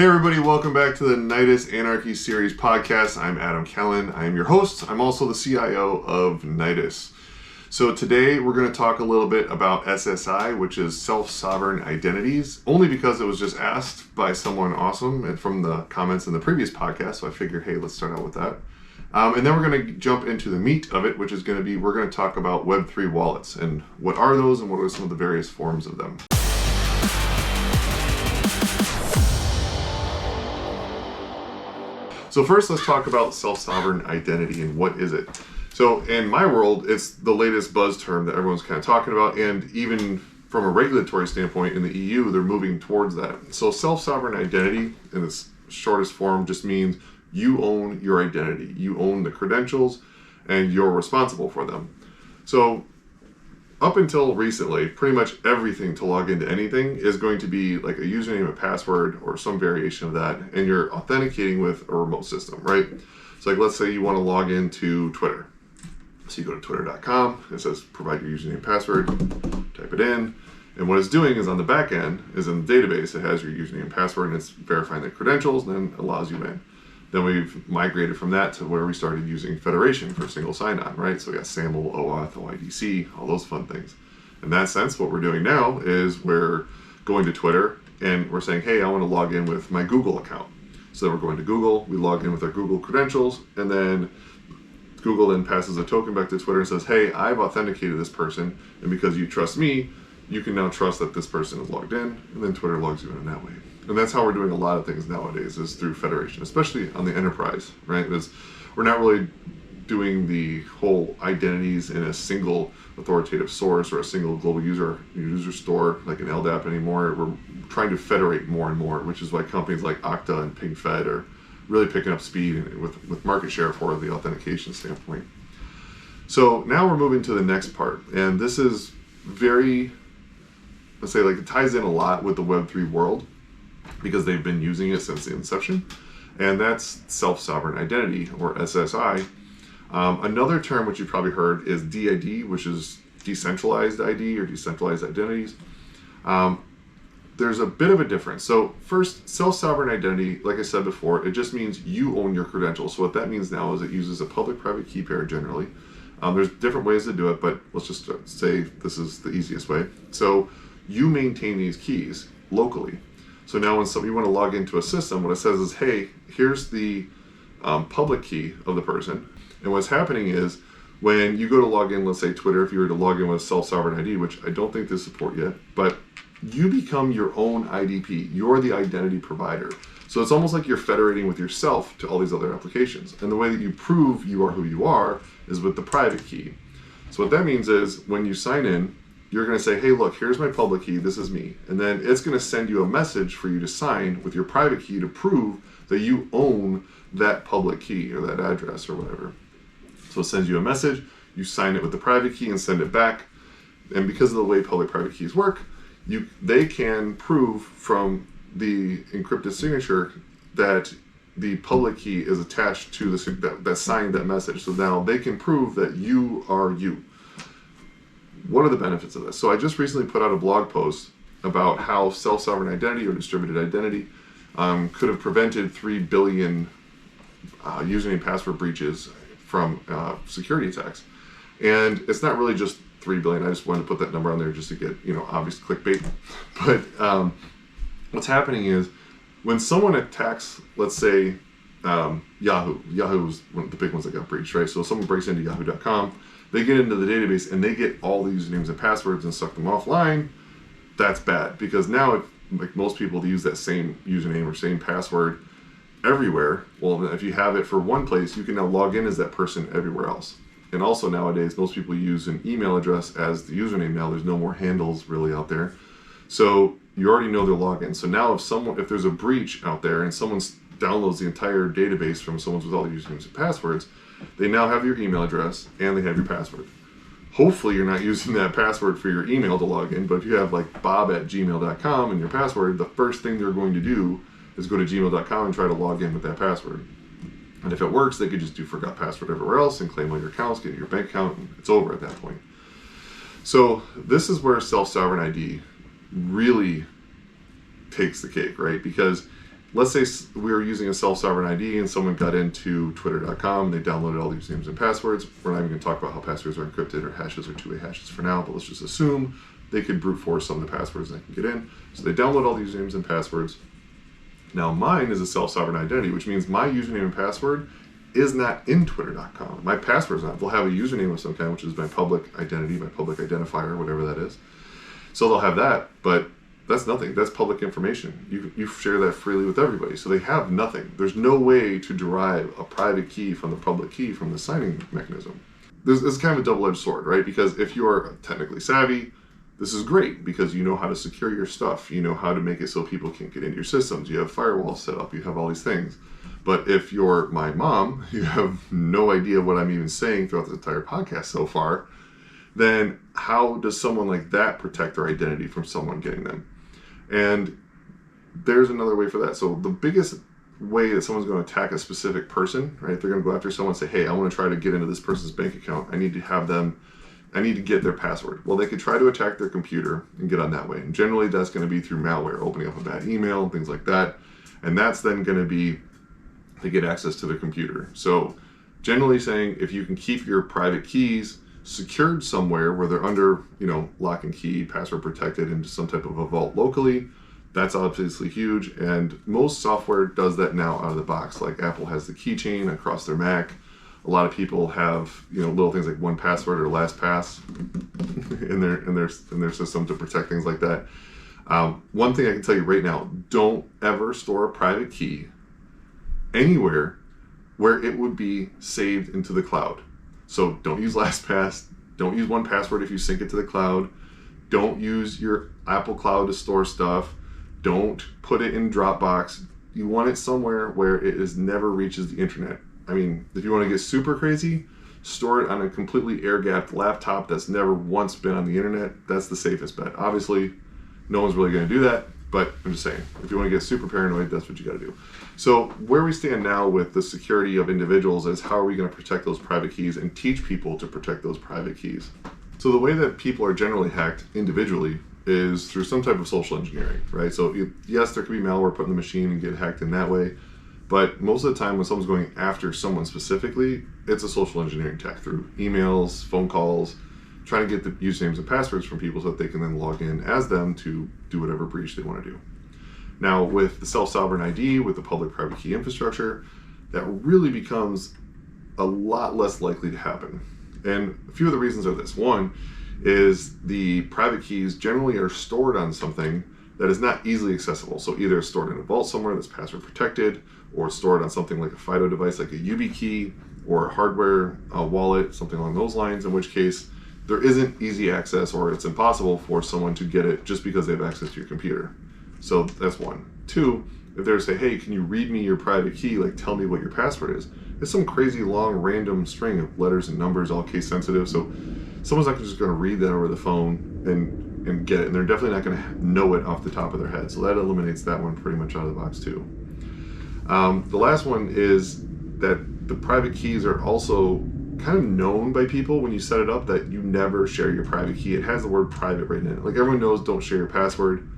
Hey everybody, welcome back to the Nidus Anarchy Series podcast. I'm Adam Kellen. I am your host. I'm also the CIO of Nidus. So today we're going to talk a little bit about SSI, which is self-sovereign identities, only because it was just asked by someone awesome and from the comments in the previous podcast. So I figured, hey, let's start out with that. And then we're going to jump into the meat of it, which is going to be, we're going to talk about Web3 wallets and what are those and what are some of the various forms of them. So first, let's talk about self-sovereign identity and what is it. So in my world, it's the latest buzz term that everyone's kind of talking about, and even from a regulatory standpoint in the EU, they're moving towards that. So self-sovereign identity in its shortest form just means you own your identity. You own the credentials and you're responsible for them. So up until recently, pretty much everything to log into anything is going to be like a username, a password, or some variation of that, and you're authenticating with a remote system, right? So like, let's say you want to log into Twitter. So you go to twitter.com, it says provide your username and password, type it in, and what it's doing is on the back end, is in the database, it has your username and password, and it's verifying the credentials, and then allows you in. Then we've migrated from that to where we started using Federation for single sign-on, right? So we got SAML, OAuth, OIDC, all those fun things. In that sense, what we're doing now is we're going to Twitter and we're saying, hey, I want to log in with my Google account. So then we're going to Google, we log in with our Google credentials, and then Google then passes a token back to Twitter and says, hey, I've authenticated this person, and because you trust me, you can now trust that this person is logged in, and then Twitter logs you in that way. And that's how we're doing a lot of things nowadays, is through Federation, especially on the enterprise, right? Because we're not really doing the whole identities in a single authoritative source or a single global user store like an LDAP anymore. We're trying to federate more and more, which is why companies like Okta and PingFed are really picking up speed with market share for the authentication standpoint. So now we're moving to the next part, and this is very, let's say, like, it ties in a lot with the Web3 world, because they've been using it since the inception, and that's self-sovereign identity, or SSI. Another term which you've probably heard is DID, which is decentralized ID or decentralized identities. There's a bit of a difference. So first, self-sovereign identity, like I said before, it just means you own your credentials. So what that means now is it uses a public-private key pair generally. There's different ways to do it, but let's just say this is the easiest way. So you maintain these keys locally. So now when you want to log into a system, what it says is, hey, here's the public key of the person. And what's happening is when you go to log in, let's say Twitter, if you were to log in with self-sovereign ID, which I don't think they support yet, but you become your own IDP. You're the identity provider. So it's almost like you're federating with yourself to all these other applications. And the way that you prove you are who you are is with the private key. So what that means is when you sign in, you're going to say, hey, look, here's my public key, this is me. And then it's going to send you a message for you to sign with your private key to prove that you own that public key or that address or whatever. So it sends you a message, you sign it with the private key and send it back. And because of the way public-private keys work, they can prove from the encrypted signature that the public key is attached to that signed that message. So now they can prove that you are you. What are the benefits of this? So I just recently put out a blog post about how self-sovereign identity or distributed identity could have prevented 3 billion username and password breaches from security attacks. And it's not really just 3 billion. I just wanted to put that number on there just to get, obvious clickbait. But what's happening is when someone attacks, let's say, Yahoo is one of the big ones that got breached, right? So someone breaks into yahoo.com, they get into the database and they get all the usernames and passwords and suck them offline. That's bad, because now, if, like most people use that same username or same password everywhere, well, if you have it for one place, you can now log in as that person everywhere else. And also nowadays, most people use an email address as the username now. There's no more handles really out there. So you already know their login. So now if there's a breach out there and someone downloads the entire database from someone's with all the usernames and passwords, they now have your email address and they have your password. Hopefully you're not using that password for your email to log in, but if you have like bob@gmail.com and your password, the first thing they're going to do is go to gmail.com and try to log in with that password. And if it works, they could just do forgot password everywhere else and claim all your accounts, get your bank account, and it's over at that point. So this is where self-sovereign ID really takes the cake, right? Because let's say we were using a self-sovereign ID and someone got into twitter.com, they downloaded all these usernames and passwords. We're not even going to talk about how passwords are encrypted or hashes or two-way hashes for now, but let's just assume they could brute force some of the passwords and they can get in. So they download all these usernames and passwords. Now mine is a self-sovereign identity, which means my username and password is not in twitter.com. My password's not. They'll have a username of some kind, which is my public identity, my public identifier, whatever that is. So they'll have that, but that's nothing. That's public information. You share that freely with everybody. So they have nothing. There's no way to derive a private key from the public key from the signing mechanism. This is kind of a double-edged sword, right? Because if you are technically savvy, this is great because you know how to secure your stuff. You know how to make it so people can't get into your systems. You have firewalls set up. You have all these things. But if you're my mom, you have no idea what I'm even saying throughout this entire podcast so far, then how does someone like that protect their identity from someone getting them? And there's another way for that. So the biggest way that someone's going to attack a specific person, right? They're going to go after someone and say, hey, I want to try to get into this person's bank account. I need to get their password. Well, they could try to attack their computer and get on that way. And generally that's going to be through malware, opening up a bad email, things like that. And that's then going to be to get access to their computer. So generally saying, if you can keep your private keys secured somewhere where they're under, lock and key, password protected into some type of a vault locally, that's obviously huge. And most software does that now out of the box. Like Apple has the keychain across their Mac. A lot of people have, little things like 1Password or LastPass in their system to protect things like that. One thing I can tell you right now, don't ever store a private key anywhere where it would be saved into the cloud. So don't use LastPass. Don't use 1Password if you sync it to the cloud. Don't use your Apple Cloud to store stuff. Don't put it in Dropbox. You want it somewhere where it never reaches the internet. I mean, if you want to get super crazy, store it on a completely air-gapped laptop that's never once been on the internet. That's the safest bet. Obviously, no one's really going to do that, but I'm just saying, if you want to get super paranoid, that's what you got to do. So where we stand now with the security of individuals is how are we going to protect those private keys and teach people to protect those private keys? So the way that people are generally hacked individually is through some type of social engineering, right? So yes, there could be malware put in the machine and get hacked in that way, but most of the time when someone's going after someone specifically, it's a social engineering tech through emails, phone calls, trying to get the usernames and passwords from people so that they can then log in as them to do whatever breach they want to do. Now with the self-sovereign ID, with the public-private key infrastructure, that really becomes a lot less likely to happen. And a few of the reasons are this. One is the private keys generally are stored on something that is not easily accessible. So either it's stored in a vault somewhere that's password protected, or it's stored on something like a FIDO device like a YubiKey, or a hardware wallet, something along those lines, in which case there isn't easy access or it's impossible for someone to get it just because they have access to your computer. So that's one. Two, if they're to say, hey, can you read me your private key, like tell me what your password is, it's some crazy long random string of letters and numbers, all case sensitive. So someone's not just going to read that over the phone and get it, and they're definitely not going to know it off the top of their head. So that eliminates that one pretty much out of the box too. The last one is that the private keys are also kind of known by people when you set it up that you never share your private key. It has the word private written in it. Like everyone knows don't share your password,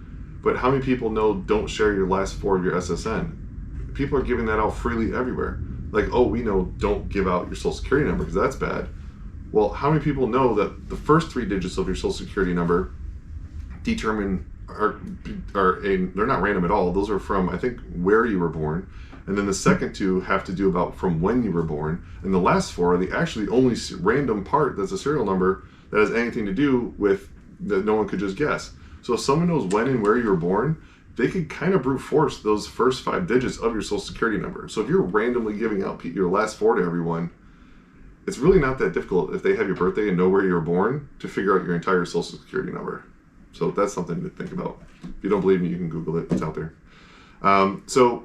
but how many people know don't share your last four of your SSN? People are giving that out freely everywhere. Like, oh, we know don't give out your social security number because that's bad. Well, how many people know that the first 3 digits of your social security number they're not random at all. Those are from, I think, where you were born. And then the second 2 have to do about from when you were born. And the last 4 are the actually only random part that's a serial number that has anything to do with that no one could just guess. So if someone knows when and where you were born, they could kind of brute force those first 5 digits of your social security number. So if you're randomly giving out your last 4 to everyone, it's really not that difficult if they have your birthday and know where you were born to figure out your entire social security number. So that's something to think about. If you don't believe me, you can Google it. It's out there. So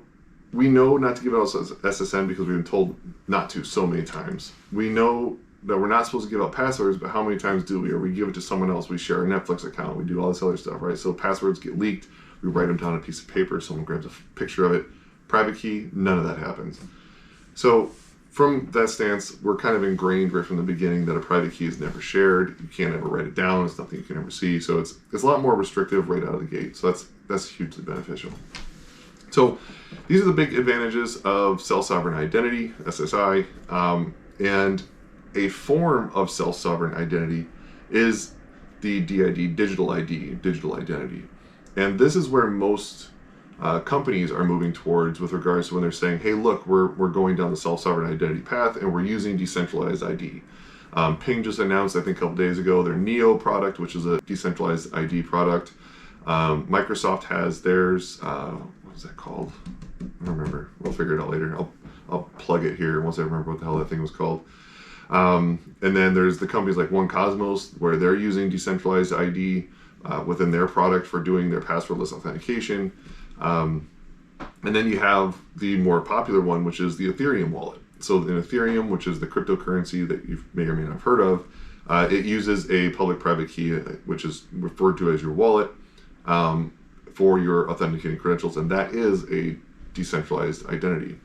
we know not to give out SSN because we've been told not to so many times. We know that we're not supposed to give out passwords, but how many times do we? Or we give it to someone else. We share a Netflix account. We do all this other stuff, right? So passwords get leaked. We write them down on a piece of paper. Someone grabs a picture of it. Private key, none of that happens. So from that stance, we're kind of ingrained right from the beginning that a private key is never shared. You can't ever write it down. It's nothing you can ever see. So it's a lot more restrictive right out of the gate. So that's hugely beneficial. So these are the big advantages of self-sovereign identity, SSI, and a form of self-sovereign identity is the DID, digital ID, digital identity. And this is where most companies are moving towards with regards to when they're saying, hey, look, we're going down the self-sovereign identity path and we're using decentralized ID. Ping just announced, I think a couple days ago, their Neo product, which is a decentralized ID product. Microsoft has theirs, what is that called? I don't remember. We'll figure it out later. I'll plug it here once I remember what the hell that thing was called. And then there's the companies like OneCosmos, where they're using decentralized ID within their product for doing their passwordless authentication. And then you have the more popular one, which is the Ethereum wallet. So in Ethereum, which is the cryptocurrency that you may or may not have heard of, it uses a public-private key, which is referred to as your wallet, for your authenticating credentials, and that is a decentralized identity.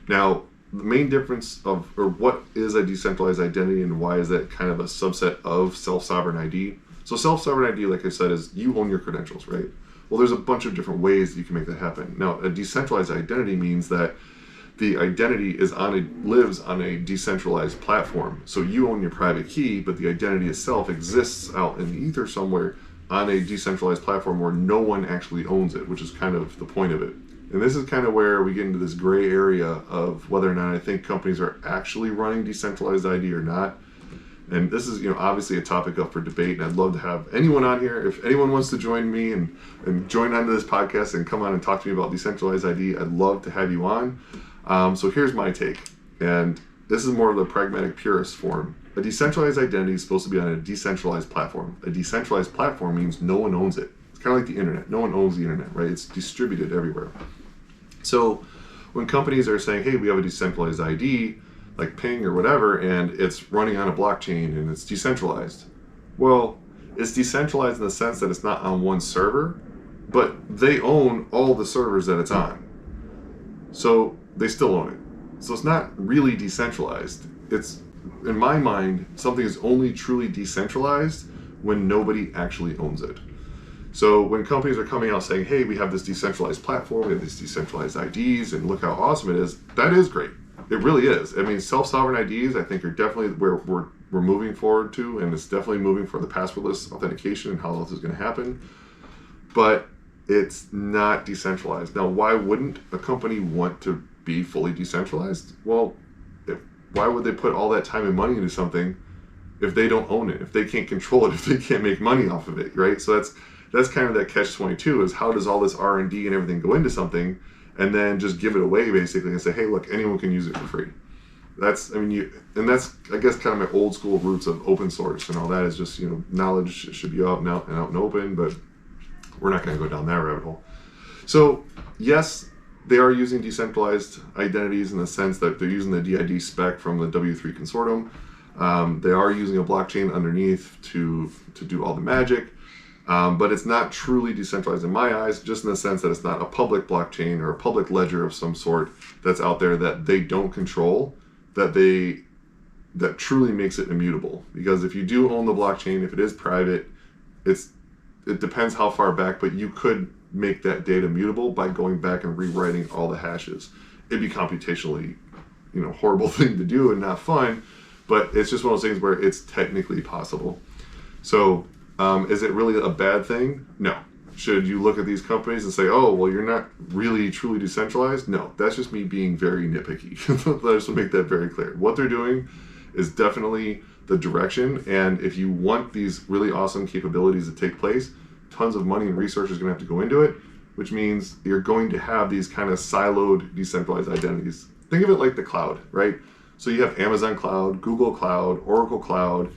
Now, the main difference of, or what is a decentralized identity and why is that kind of a subset of self-sovereign ID? So self-sovereign ID, like I said, is you own your credentials, right? Well, there's a bunch of different ways that you can make that happen. Now, a decentralized identity means that the identity lives on a decentralized platform. So you own your private key, but the identity itself exists out in the ether somewhere on a decentralized platform where no one actually owns it, which is kind of the point of it. And this is kind of where we get into this gray area of whether or not I think companies are actually running decentralized ID or not. And this is, obviously a topic up for debate, and I'd love to have anyone on here. If anyone wants to join me and join onto this podcast and come on and talk to me about decentralized ID, I'd love to have you on. So here's my take, and this is more of the pragmatic purist form. A decentralized identity is supposed to be on a decentralized platform. A decentralized platform means no one owns it. It's kind of like the internet. No one owns the internet, right? It's distributed everywhere. So when companies are saying, hey, we have a decentralized ID, like Ping or whatever, and it's running on a blockchain and it's decentralized. Well, it's decentralized in the sense that it's not on one server, but they own all the servers that it's on. So they still own it. So it's not really decentralized. It's, in my mind, something is only truly decentralized when nobody actually owns it. So when companies are coming out saying, hey, we have this decentralized platform, we have these decentralized IDs, and look how awesome it is, that is great. It really is. I mean, self-sovereign IDs, I think, are definitely where we're moving forward to, and it's definitely moving for the passwordless authentication and how this is going to happen. But it's not decentralized. Now, why wouldn't a company want to be fully decentralized? Well, why would they put all that time and money into something if they don't own it, if they can't control it, if they can't make money off of it, right? So that's kind of that catch-22, is how does all this R&D and everything go into something and then just give it away basically and say, hey, look, anyone can use it for free. That's, I guess, kind of my old school roots of open source and all that is just, knowledge should be out and open, but we're not going to go down that rabbit hole. So yes, they are using decentralized identities in the sense that they're using the DID spec from the W3 consortium. They are using a blockchain underneath to do all the magic. But it's not truly decentralized in my eyes, just in the sense that it's not a public blockchain or a public ledger of some sort that's out there that they don't control, that truly makes it immutable. Because if you do own the blockchain, if it is private, it depends how far back, but you could make that data mutable by going back and rewriting all the hashes. It'd be computationally, horrible thing to do and not fun, but it's just one of those things where it's technically possible. So, is it really a bad thing? No. Should you look at these companies and say, oh, well, you're not really truly decentralized? No, that's just me being very nitpicky. I just want to make that very clear. What they're doing is definitely the direction, and if you want these really awesome capabilities to take place, tons of money and resources are going to have to go into it, which means you're going to have these kind of siloed decentralized identities. Think of it like the cloud, right? So you have Amazon Cloud, Google Cloud, Oracle Cloud.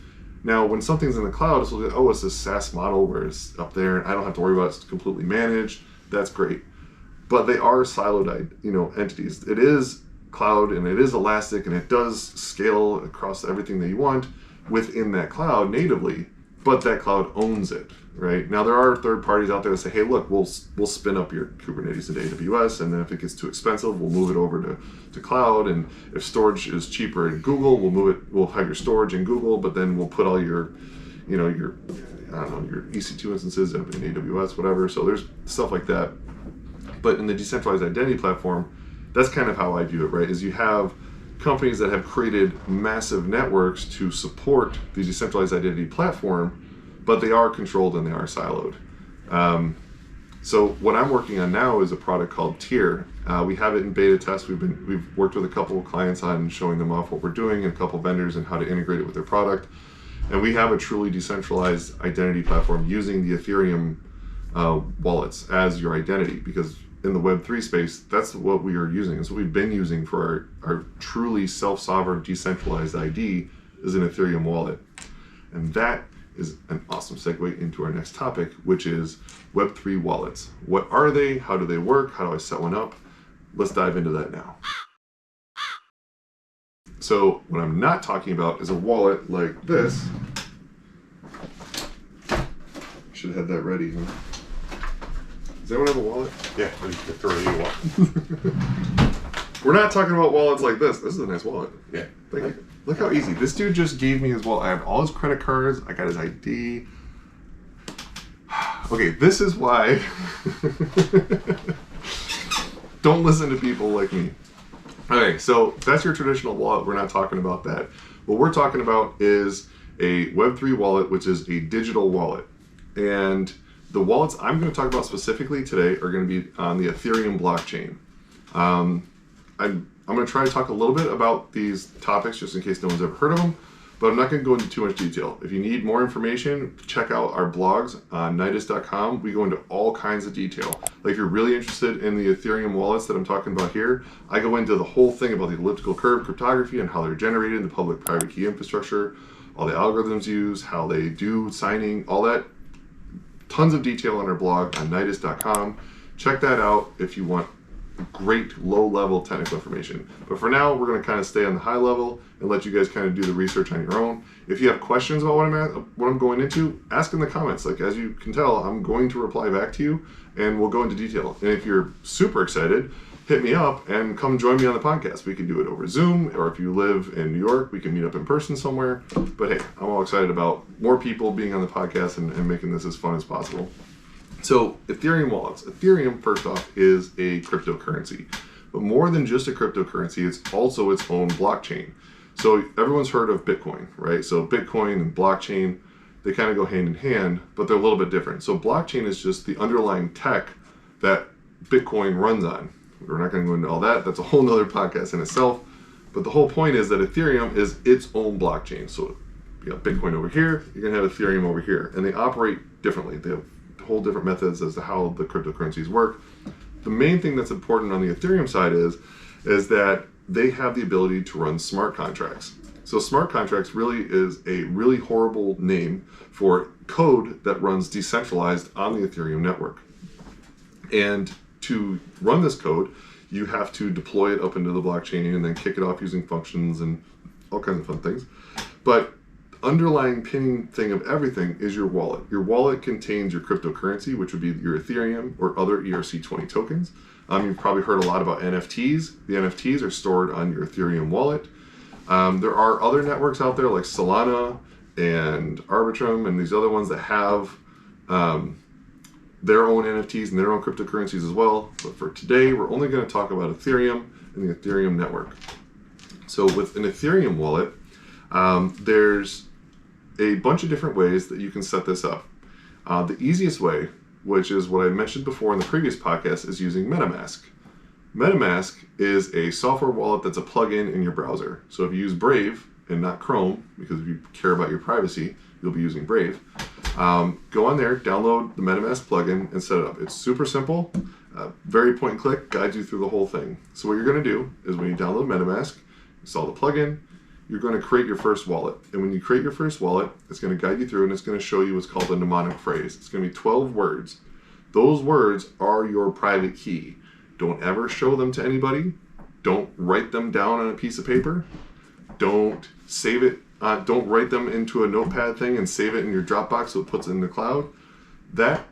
Now, when something's in the cloud, it's like, oh, it's this SaaS model where it's up there and I don't have to worry about it. It's completely managed. That's great. But they are siloed, entities. It is cloud and it is elastic and it does scale across everything that you want within that cloud natively, but that cloud owns it, right? Now, there are third parties out there that say, hey, look, we'll spin up your Kubernetes into AWS, and then if it gets too expensive, we'll move it over to cloud, and if storage is cheaper in Google, we'll have your storage in Google, but then we'll put all your EC2 instances up in AWS, whatever. So there's stuff like that. But in the decentralized identity platform, that's kind of how I view it, right? Is you have companies that have created massive networks to support the decentralized identity platform, but they are controlled and they are siloed. So what I'm working on now is a product called Tier. We have it in beta test. We've worked with a couple of clients on showing them off what we're doing, and a couple of vendors and how to integrate it with their product. And we have a truly decentralized identity platform using the Ethereum wallets as your identity, because in the Web3 space, that's what we are using. It's what we've been using for our truly self-sovereign decentralized ID is an Ethereum wallet. And that is an awesome segue into our next topic, which is Web3 wallets. What are they? How do they work? How do I set one up? Let's dive into that now. So what I'm not talking about is a wallet like this. Should have had that ready, huh? Does anyone have a wallet? Yeah, you can throw it in your wallet. We're not talking about wallets like this. This is a nice wallet. Yeah. Thank you. Look how easy. This dude just gave me his wallet. I have all his credit cards. I got his ID. Okay, this is why don't listen to people like me. Okay, so that's your traditional wallet. We're not talking about that. What we're talking about is a Web3 wallet, which is a digital wallet. And the wallets I'm going to talk about specifically today are going to be on the Ethereum blockchain. I'm going to try to talk a little bit about these topics just in case no one's ever heard of them, but I'm not going to go into too much detail. If you need more information, check out our blogs on nidus.com. We go into all kinds of detail. Like if you're really interested in the Ethereum wallets that I'm talking about here, I go into the whole thing about the elliptical curve cryptography and how they're generated, the public-private key infrastructure, all the algorithms used, how they do signing, all that. Tons of detail on our blog on nidus.com. Check that out if you want great low-level technical information. But for now, we're going to kind of stay on the high level and let you guys kind of do the research on your own. If you have questions about what I'm going into, ask in the comments. Like, as you can tell, I'm going to reply back to you, and we'll go into detail. And if you're super excited, hit me up and come join me on the podcast. We can do it over Zoom, or if you live in New York, we can meet up in person somewhere. But hey, I'm all excited about more people being on the podcast and making this as fun as possible. So Ethereum wallets. Ethereum, first off, is a cryptocurrency. But more than just a cryptocurrency, it's also its own blockchain. So everyone's heard of Bitcoin, right? So Bitcoin and blockchain, they kind of go hand in hand, but they're a little bit different. So blockchain is just the underlying tech that Bitcoin runs on. We're not going to go into all that. That's a whole nother podcast in itself. But the whole point is that Ethereum is its own blockchain. So you got Bitcoin over here, you're going to have Ethereum over here. And they operate differently. They have whole different methods as to how the cryptocurrencies work. The main thing that's important on the Ethereum side is that they have the ability to run smart contracts. So smart contracts really is a really horrible name for code that runs decentralized on the Ethereum network. And to run this code, you have to deploy it up into the blockchain and then kick it off using functions and all kinds of fun things. But underlying pinning thing of everything is your wallet. Your wallet contains your cryptocurrency, which would be your Ethereum or other ERC20 tokens. You've probably heard a lot about NFTs. The NFTs are stored on your Ethereum wallet. There are other networks out there like Solana and Arbitrum and these other ones that have their own NFTs and their own cryptocurrencies as well. But for today, we're only going to talk about Ethereum and the Ethereum network. So with an Ethereum wallet, there's a bunch of different ways that you can set this up. The easiest way, which is what I mentioned before in the previous podcast, is using MetaMask. MetaMask is a software wallet that's a plugin in your browser. So if you use Brave and not Chrome, because if you care about your privacy, you'll be using Brave, go on there, download the MetaMask plugin, and set it up. It's super simple, very point and click, guides you through the whole thing. So what you're going to do is when you download MetaMask, install the plugin, you're going to create your first wallet. And when you create your first wallet, it's going to guide you through and it's going to show you what's called a mnemonic phrase. It's going to be 12 words. Those words are your private key. Don't ever show them to anybody. Don't write them down on a piece of paper. Don't save it. Don't write them into a notepad thing and save it in your Dropbox so it puts it in the cloud. That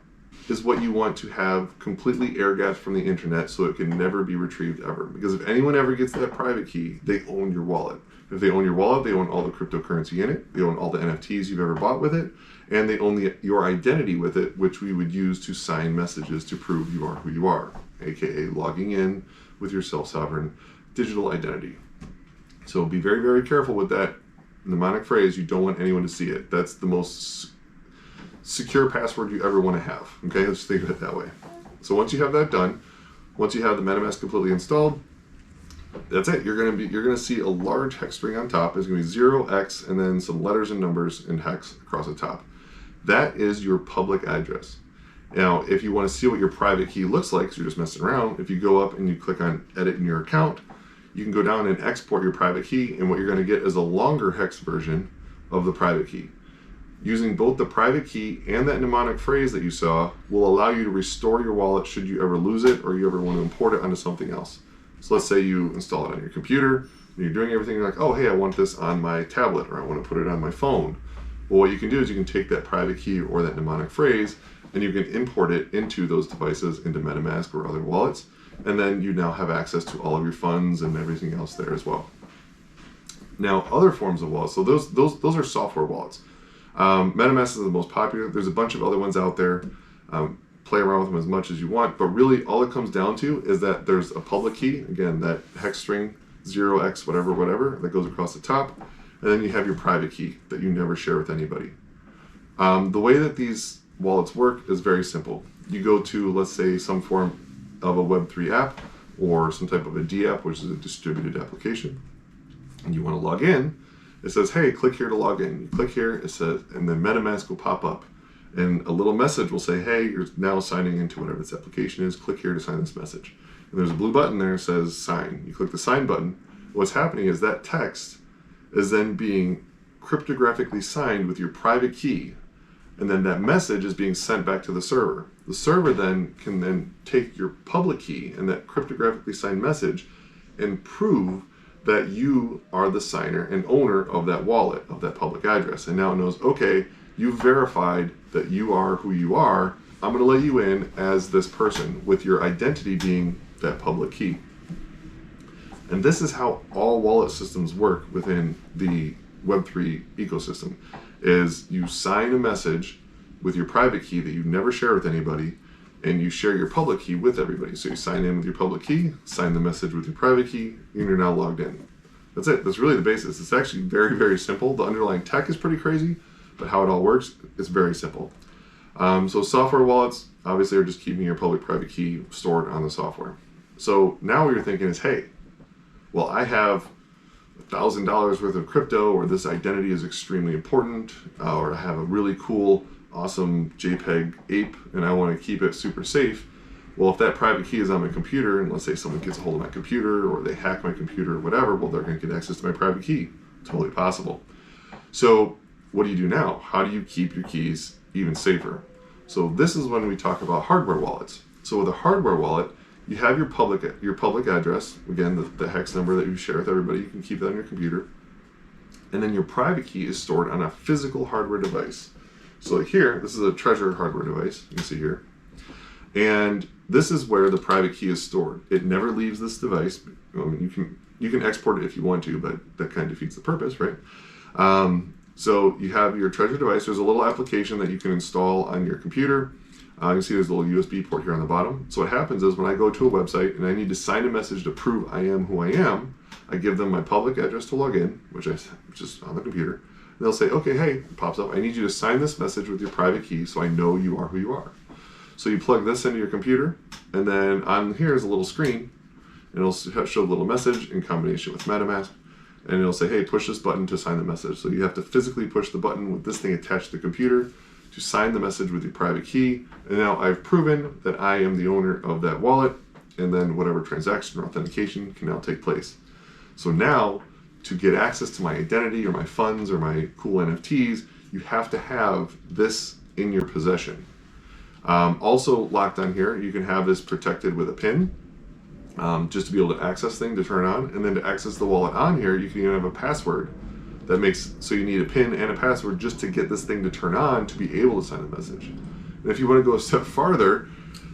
is what you want to have completely air-gapped from the internet so it can never be retrieved ever. Because if anyone ever gets that private key, they own your wallet. If they own your wallet, they own all the cryptocurrency in it, they own all the NFTs you've ever bought with it, and they own your identity with it, which we would use to sign messages to prove you are who you are. aka logging in with your self-sovereign digital identity. So be very, very careful with that mnemonic phrase. You don't want anyone to see it. That's the most secure password you ever want to have. Okay, let's think of it that way. So once you have that done, once you have the MetaMask completely installed, that's it. You're gonna see a large hex string on top. It's gonna be 0x and then some letters and numbers in hex across the top. That is your public address. Now, if you want to see what your private key looks like, because you're just messing around, if you go up and you click on edit in your account, you can go down and export your private key, and what you're going to get is a longer hex version of the private key. Using both the private key and that mnemonic phrase that you saw will allow you to restore your wallet should you ever lose it or you ever want to import it onto something else. So let's say you install it on your computer, and you're doing everything, you're like, oh, hey, I want this on my tablet, or I want to put it on my phone. Well, what you can do is you can take that private key or that mnemonic phrase, and you can import it into those devices, into MetaMask or other wallets, and then you now have access to all of your funds and everything else there as well. Now, other forms of wallets, so those are software wallets. MetaMask is the most popular. There's a bunch of other ones out there. Play around with them as much as you want, but really all it comes down to is that there's a public key, again, that hex string, 0x whatever, that goes across the top, and then you have your private key that you never share with anybody. The way that these wallets work is very simple. You go to, let's say, some form of a Web3 app or some type of a D app, which is a distributed application, and you want to log in. It says, hey, click here to log in. You click here, it says, and then MetaMask will pop up. And a little message will say, hey, you're now signing into whatever this application is. Click here to sign this message. And there's a blue button there that says sign. You click the sign button. What's happening is that text is then being cryptographically signed with your private key. And then that message is being sent back to the server. The server then can then take your public key and that cryptographically signed message and prove that you are the signer and owner of that wallet, of that public address. And now it knows, okay, you've verified that you are who you are. I'm going to let you in as this person with your identity being that public key. And this is how all wallet systems work within the Web3 ecosystem, is you sign a message with your private key that you never share with anybody, and you share your public key with everybody. So you sign in with your public key, sign the message with your private key, and you're now logged in. That's it. That's really the basis. It's actually very, very simple. The underlying tech is pretty crazy, but how it all works is very simple. So software wallets obviously are just keeping your public-private key stored on the software. So now what you're thinking is, hey, well, I have $1,000 worth of crypto, or this identity is extremely important, or I have a really cool, awesome JPEG ape, and I want to keep it super safe. Well, if that private key is on my computer, and let's say someone gets a hold of my computer, or they hack my computer, or whatever, well, they're going to get access to my private key. Totally possible. So what do you do now? How do you keep your keys even safer? So this is when we talk about hardware wallets. So with a hardware wallet, you have your public address, again, the hex number that you share with everybody. You can keep that on your computer. And then your private key is stored on a physical hardware device. So here, this is a Trezor hardware device, you can see here. And this is where the private key is stored. It never leaves this device. I mean, you can export it if you want to, but that kind of defeats the purpose, right? So you have your Trezor device. There's a little application that you can install on your computer. You can see there's a little USB port here on the bottom. So what happens is when I go to a website and I need to sign a message to prove I am who I am, I give them my public address to log in, which is on the computer. And they'll say, okay, hey, it pops up, I need you to sign this message with your private key so I know you are who you are. So you plug this into your computer, and then on here is a little screen, and it'll show a little message in combination with MetaMask, and it'll say, hey, push this button to sign the message. So you have to physically push the button with this thing attached to the computer to sign the message with your private key. And now I've proven that I am the owner of that wallet, and then whatever transaction or authentication can now take place. So now, to get access to my identity or my funds or my cool NFTs, you have to have this in your possession. Also locked on here, you can have this protected with a PIN, just to be able to access things, to turn on, and then to access the wallet on here, you can even have a password that makes, so you need a PIN and a password just to get this thing to turn on to be able to send a message. And if you want to go a step farther,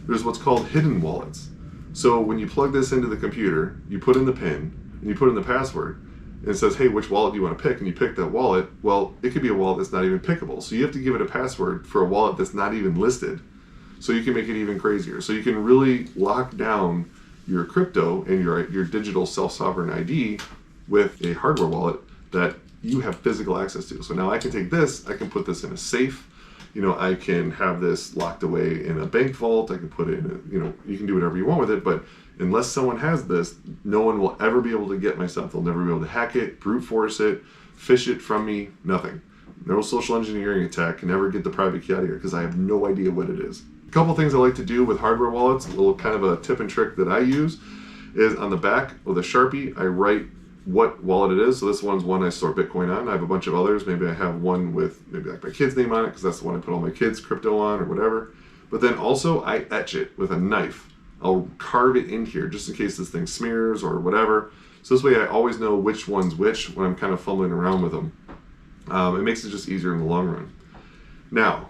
there's what's called hidden wallets. So when you plug this into the computer, you put in the PIN, and you put in the password, and it says, hey, which wallet do you want to pick? And you pick that wallet. Well, it could be a wallet that's not even pickable. So you have to give it a password for a wallet that's not even listed. So you can make it even crazier. So you can really lock down your crypto and your digital self-sovereign ID with a hardware wallet that you have physical access to. So now I can take this, I can put this in a safe, I can have this locked away in a bank vault, I can put it in you can do whatever you want with it, but unless someone has this, no one will ever be able to get my stuff. They'll never be able to hack it, brute force it, phish it from me, nothing. No social engineering attack can ever get the private key out of here because I have no idea what it is. A couple things I like to do with hardware wallets, a little kind of a tip and trick that I use, is on the back with a Sharpie, I write what wallet it is. So this one's one I store Bitcoin on. I have a bunch of others. Maybe I have one with maybe like my kid's name on it because that's the one I put all my kids' crypto on or whatever. But then also I etch it with a knife. I'll carve it in here just in case this thing smears or whatever. So this way I always know which one's which when I'm kind of fumbling around with them. It makes it just easier in the long run. Now,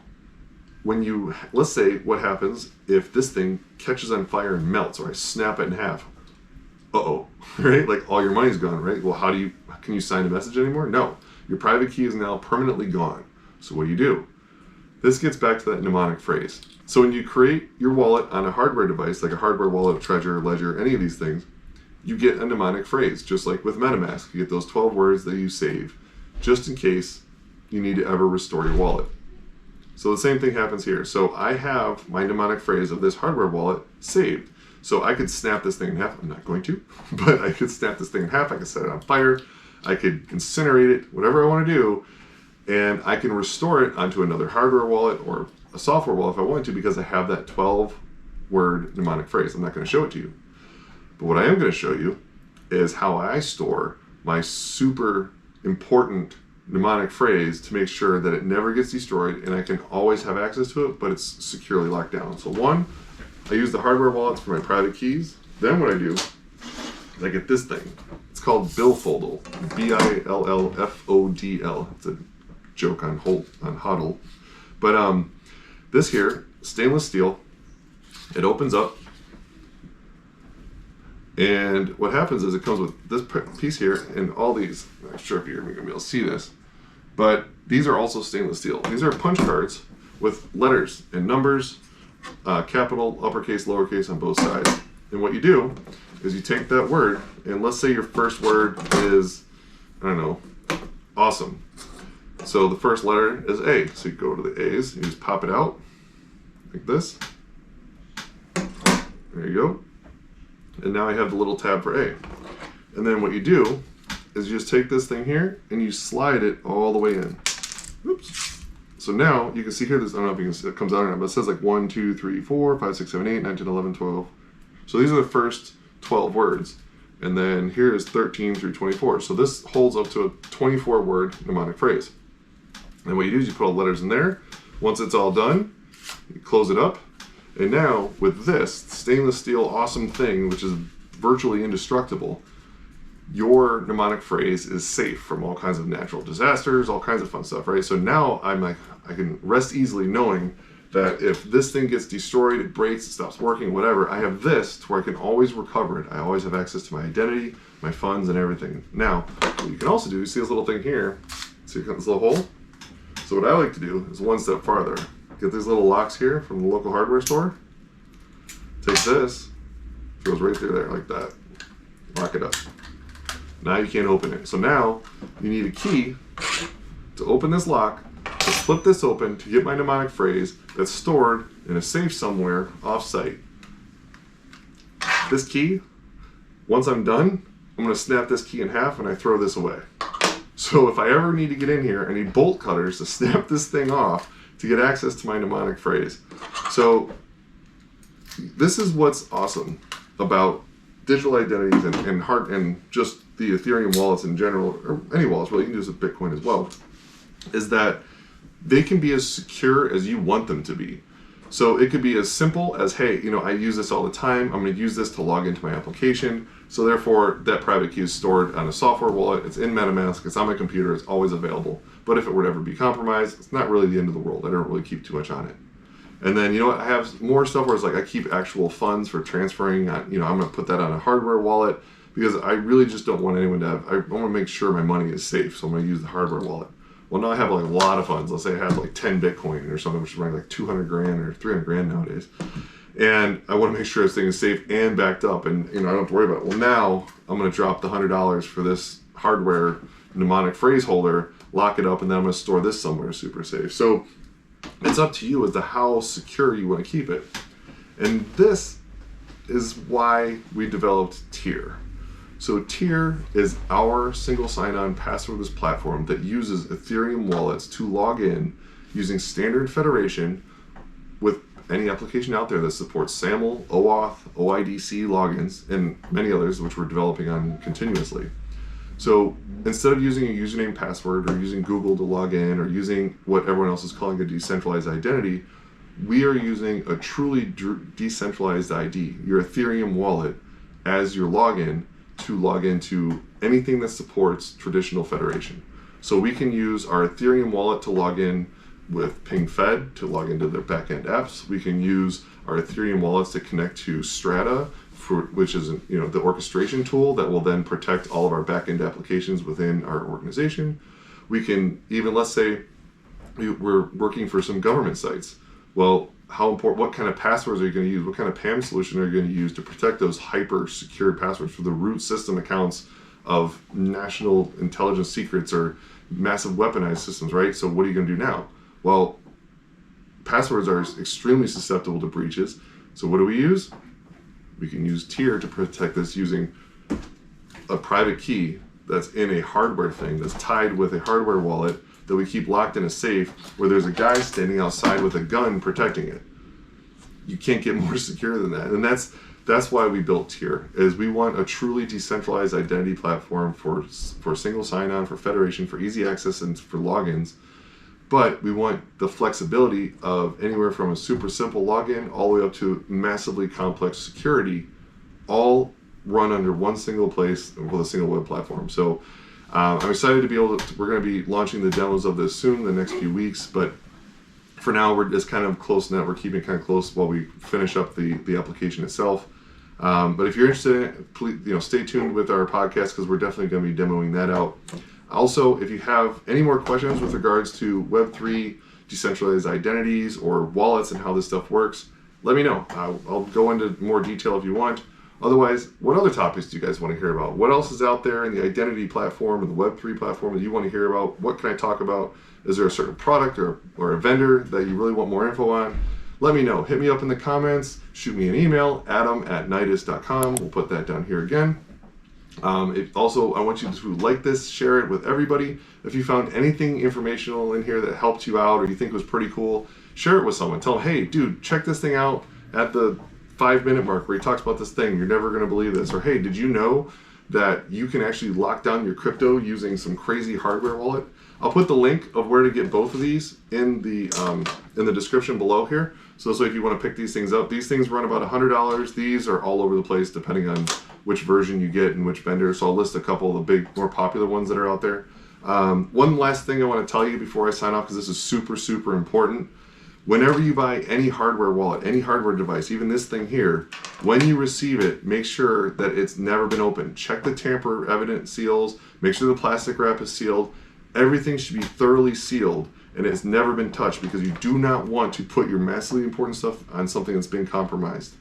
let's say what happens if this thing catches on fire and melts, or I snap it in half. Right? Like all your money's gone, right? Well, can you sign a message anymore? No. Your private key is now permanently gone. So what do? This gets back to that mnemonic phrase. So when you create your wallet on a hardware device, like a hardware wallet, Trezor, Ledger, any of these things, you get a mnemonic phrase, just like with MetaMask. You get those 12 words that you save, just in case you need to ever restore your wallet. So the same thing happens here. So I have my mnemonic phrase of this hardware wallet saved. So I could snap this thing in half. I'm not going to, but I could snap this thing in half. I could set it on fire. I could incinerate it, whatever I want to do. And I can restore it onto another hardware wallet or a software wallet if I want to, because I have that 12-word mnemonic phrase. I'm not going to show it to you. But what I am going to show you is how I store my super important mnemonic phrase to make sure that it never gets destroyed and I can always have access to it, but it's securely locked down. So one, I use the hardware wallets for my private keys. Then what I do is I get this thing. It's called Billfoldle, Billfodl. It's a joke on HODL. But this here, stainless steel, it opens up. And what happens is it comes with this piece here and all these. I'm not sure if you're going to be able to see this, but these are also stainless steel. These are punch cards with letters and numbers, capital, uppercase, lowercase on both sides. And what you do is you take that word, and let's say your first word is, I don't know, awesome. So the first letter is A. So you go to the A's, you just pop it out like this. There you go. And now I have the little tab for A. And then what you do is you just take this thing here and you slide it all the way in. Oops. So now you can see here, I don't know if you can see, it comes out or not, but it says like 1, 2, 3, 4, 5, 6, 7, 8, 9, 10, 11, 12. So these are the first 12 words. And then here is 13 through 24. So this holds up to a 24-word mnemonic phrase. And what you do is you put all the letters in there. Once it's all done, you close it up. And now with this stainless steel awesome thing, which is virtually indestructible, your mnemonic phrase is safe from all kinds of natural disasters, all kinds of fun stuff, right? So now I can rest easily knowing that if this thing gets destroyed, it breaks, it stops working, whatever, I have this to where I can always recover it. I always have access to my identity, my funds, and everything. Now, what you can also do, you see this little thing here, see this little hole? So what I like to do is one step farther. Get these little locks here from the local hardware store. Take this, goes right through there like that. Lock it up. Now you can't open it. So now you need a key to open this lock, to flip this open to get my mnemonic phrase that's stored in a safe somewhere off-site. This key, once I'm done, I'm going to snap this key in half and I throw this away. So if I ever need to get in here, I need bolt cutters to snap this thing off to get access to my mnemonic phrase. So this is what's awesome about digital identities and just the Ethereum wallets in general, or any wallets really, you can do this with Bitcoin as well, is that they can be as secure as you want them to be. So it could be as simple as, hey, I use this all the time. I'm going to use this to log into my application. So therefore, that private key is stored on a software wallet. It's in MetaMask. It's on my computer. It's always available. But if it were to ever be compromised, it's not really the end of the world. I don't really keep too much on it. And then, I have more stuff where it's like I keep actual funds for transferring. I'm going to put that on a hardware wallet because I really just don't want anyone to have, I want to make sure my money is safe. So I'm going to use the hardware wallet. Well, now I have like a lot of funds. Let's say I have like 10 Bitcoin or something, which is running like 200 grand or 300 grand nowadays. And I want to make sure this thing is safe and backed up, and I don't have to worry about it. Well, now I'm going to drop the $100 for this hardware mnemonic phrase holder, lock it up, and then I'm going to store this somewhere super safe. So it's up to you as to how secure you want to keep it. And this is why we developed Tier. So Tier is our single sign-on passwordless platform that uses Ethereum wallets to log in using standard federation with any application out there that supports SAML, OAuth, OIDC logins, and many others which we're developing on continuously. So instead of using a username password or using Google to log in or using what everyone else is calling a decentralized identity, we are using a truly decentralized ID, your Ethereum wallet, as your login to log into anything that supports traditional federation. So we can use our Ethereum wallet to log in with PingFed to log into their backend apps. We can use our Ethereum wallets to connect to Strata, which is the orchestration tool that will then protect all of our backend applications within our organization. We can even, let's say we're working for some government sites. Well, what kind of passwords are you going to use? What kind of PAM solution are you going to use to protect those hyper secured passwords for the root system accounts of national intelligence secrets or massive weaponized systems, right? So what are you going to do now? Well, passwords are extremely susceptible to breaches. So what do we use? We can use Tier to protect this using a private key that's in a hardware thing that's tied with a hardware wallet that we keep locked in a safe where there's a guy standing outside with a gun protecting it. You can't get more secure than that. And that's why we built Tier, is we want a truly decentralized identity platform for single sign-on, for federation, for easy access, and for logins. But we want the flexibility of anywhere from a super simple login all the way up to massively complex security, all run under one single place with a single web platform. So I'm excited to be able to, we're going to be launching the demos of this soon, the next few weeks, but for now we're just kind of close net. We're keeping it kind of close while we finish up the application itself. But if you're interested in it, please, stay tuned with our podcast because we're definitely going to be demoing that out. Also, if you have any more questions with regards to Web3, decentralized identities, or wallets and how this stuff works, let me know. I'll go into more detail if you want. Otherwise, what other topics do you guys want to hear about? What else is out there in the identity platform and the Web3 platform that you want to hear about? What can I talk about? Is there a certain product or a vendor that you really want more info on? Let me know. Hit me up in the comments. Shoot me an email, adam@nidus.com. We'll put that down here again. Also, I want you to like this, share it with everybody. If you found anything informational in here that helped you out or you think was pretty cool, share it with someone. Tell them, hey, dude, check this thing out at the 5-minute mark where he talks about this thing. You're never going to believe this. Or, hey, did you know that you can actually lock down your crypto using some crazy hardware wallet? I'll put the link of where to get both of these in the description below here. So if you want to pick these things up, these things run about $100. These are all over the place depending on which version you get and which vendor. So I'll list a couple of the big, more popular ones that are out there. One last thing I want to tell you before I sign off, because this is super, super important. Whenever you buy any hardware wallet, any hardware device, even this thing here, when you receive it, make sure that it's never been opened. Check the tamper evident seals. Make sure the plastic wrap is sealed. Everything should be thoroughly sealed and it's never been touched because you do not want to put your massively important stuff on something that's been compromised.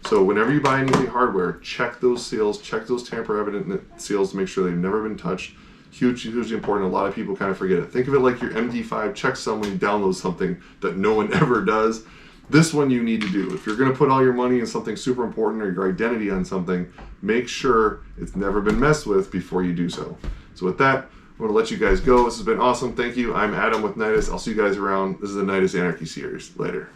So whenever you buy anything hardware, check those seals, check those tamper evident seals to make sure they've never been touched. Hugely important. A lot of people kind of forget it. Think of it like your MD5 checksum when you download something that no one ever does. This one you need to do. If you're going to put all your money in something super important or your identity on something, make sure it's never been messed with before you do so. So with that, I'm going to let you guys go. This has been awesome. Thank you. I'm Adam with Nidus. I'll see you guys around. This is the Nidus Anarchy series. Later.